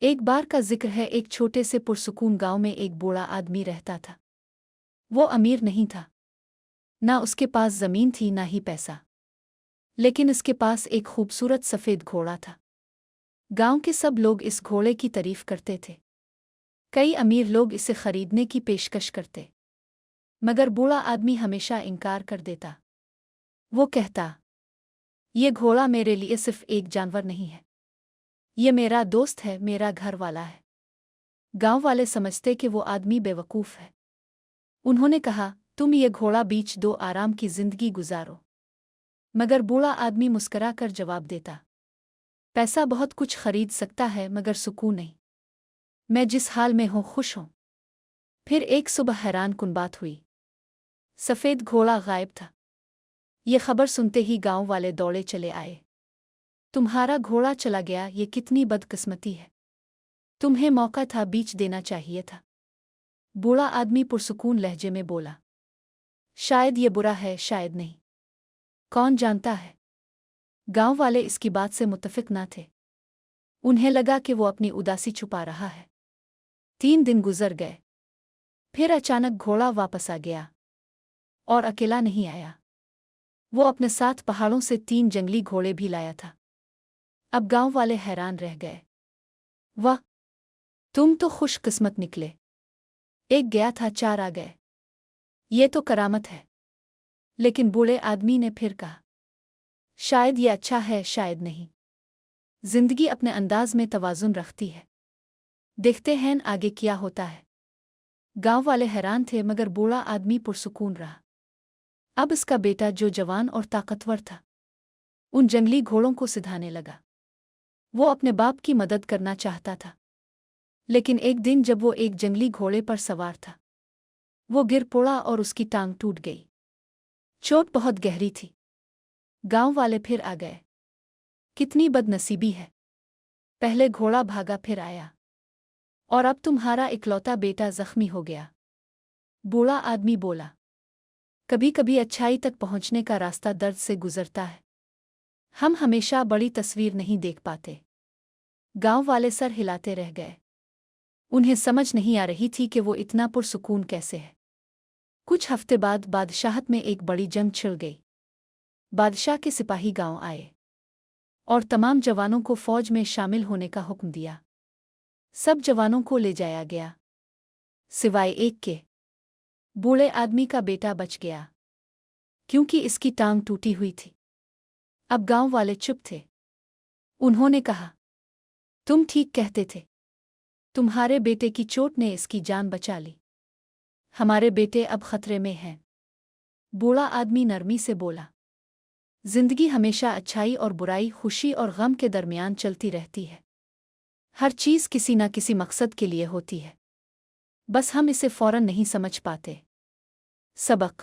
ایک بار کا ذکر ہے، ایک چھوٹے سے پرسکون گاؤں میں ایک بوڑھا آدمی رہتا تھا۔ وہ امیر نہیں تھا، نہ اس کے پاس زمین تھی نہ ہی پیسہ، لیکن اس کے پاس ایک خوبصورت سفید گھوڑا تھا۔ گاؤں کے سب لوگ اس گھوڑے کی تعریف کرتے تھے۔ کئی امیر لوگ اسے خریدنے کی پیشکش کرتے، مگر بوڑھا آدمی ہمیشہ انکار کر دیتا۔ وہ کہتا، یہ گھوڑا میرے لیے صرف ایک جانور نہیں ہے، یہ میرا دوست ہے، میرا گھر والا ہے۔ گاؤں والے سمجھتے کہ وہ آدمی بے وقوف ہے۔ انہوں نے کہا، تم یہ گھوڑا بیچ دو، آرام کی زندگی گزارو۔ مگر بوڑھا آدمی مسکرا کر جواب دیتا، پیسہ بہت کچھ خرید سکتا ہے مگر سکون نہیں۔ میں جس حال میں ہوں خوش ہوں۔ پھر ایک صبح حیران کن بات ہوئی، سفید گھوڑا غائب تھا۔ یہ خبر سنتے ہی گاؤں والے دوڑے چلے آئے۔ تمہارا گھوڑا چلا گیا، یہ کتنی بدقسمتی ہے، تمہیں موقع تھا، بیچ دینا چاہیے تھا۔ بوڑھا آدمی پرسکون لہجے میں بولا، شاید یہ برا ہے، شاید نہیں، کون جانتا ہے۔ گاؤں والے اس کی بات سے متفق نہ تھے۔ انہیں لگا کہ وہ اپنی اداسی چھپا رہا ہے۔ 3 دن گزر گئے، پھر اچانک گھوڑا واپس آ گیا، اور اکیلا نہیں آیا۔ وہ اپنے ساتھ پہاڑوں سے 3 جنگلی گھوڑے بھی لایا تھا۔ اب گاؤں والے حیران رہ گئے، واہ، تم تو خوش قسمت نکلے، ایک گیا تھا 4 آ گئے، یہ تو کرامت ہے۔ لیکن بوڑھے آدمی نے پھر کہا، شاید یہ اچھا ہے، شاید نہیں۔ زندگی اپنے انداز میں توازن رکھتی ہے، دیکھتے ہیں آگے کیا ہوتا ہے۔ گاؤں والے حیران تھے مگر بوڑھا آدمی پرسکون رہا۔ اب اس کا بیٹا جو جوان اور طاقتور تھا، ان جنگلی گھوڑوں کو سدھانے لگا۔ وہ اپنے باپ کی مدد کرنا چاہتا تھا، لیکن ایک دن جب وہ ایک جنگلی گھوڑے پر سوار تھا، وہ گر پڑا اور اس کی ٹانگ ٹوٹ گئی۔ چوٹ بہت گہری تھی۔ گاؤں والے پھر آ گئے، کتنی بد نصیبی ہے، پہلے گھوڑا بھاگا پھر آیا، اور اب تمہارا اکلوتا بیٹا زخمی ہو گیا۔ بوڑھا آدمی بولا، کبھی کبھی اچھائی تک پہنچنے کا راستہ درد سے گزرتا ہے، ہم ہمیشہ بڑی تصویر نہیں دیکھ پاتے۔ گاؤں والے سر ہلاتے رہ گئے، انہیں سمجھ نہیں آ رہی تھی کہ وہ اتنا پرسکون کیسے ہے۔ کچھ ہفتے بعد بادشاہت میں ایک بڑی جنگ چھڑ گئی۔ بادشاہ کے سپاہی گاؤں آئے اور تمام جوانوں کو فوج میں شامل ہونے کا حکم دیا۔ سب جوانوں کو لے جایا گیا، سوائے ایک کے۔ بوڑھے آدمی کا بیٹا بچ گیا، کیونکہ اس کی ٹانگ ٹوٹی ہوئی تھی۔ اب گاؤں والے چپ تھے۔ انہوں نے کہا، تم ٹھیک کہتے تھے، تمہارے بیٹے کی چوٹ نے اس کی جان بچا لی، ہمارے بیٹے اب خطرے میں ہیں۔ بوڑھا آدمی نرمی سے بولا، زندگی ہمیشہ اچھائی اور برائی، خوشی اور غم کے درمیان چلتی رہتی ہے۔ ہر چیز کسی نہ کسی مقصد کے لیے ہوتی ہے، بس ہم اسے فوراً نہیں سمجھ پاتے۔ سبق: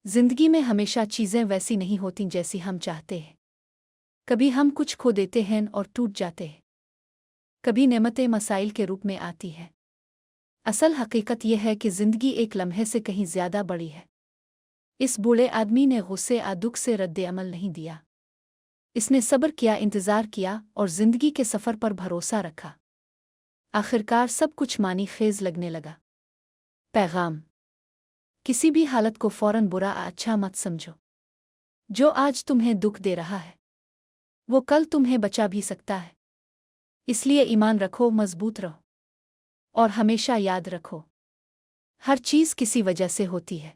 زندگی میں ہمیشہ چیزیں ویسی نہیں ہوتیں جیسی ہم چاہتے ہیں۔ کبھی ہم کچھ کھو دیتے ہیں اور ٹوٹ جاتے ہیں، کبھی نعمتیں مسائل کے روپ میں آتی ہیں۔ اصل حقیقت یہ ہے کہ زندگی ایک لمحے سے کہیں زیادہ بڑی ہے۔ اس بوڑھے آدمی نے غصے دکھ سے رد عمل نہیں دیا۔ اس نے صبر کیا، انتظار کیا اور زندگی کے سفر پر بھروسہ رکھا۔ آخرکار سب کچھ معنی خیز لگنے لگا۔ پیغام: کسی بھی حالت کو فوراً برا اچھا مت سمجھو۔ جو آج تمہیں دکھ دے رہا ہے، وہ کل تمہیں بچا بھی سکتا ہے۔ اس لیے ایمان رکھو، مضبوط رہو، اور ہمیشہ یاد رکھو، ہر چیز کسی وجہ سے ہوتی ہے۔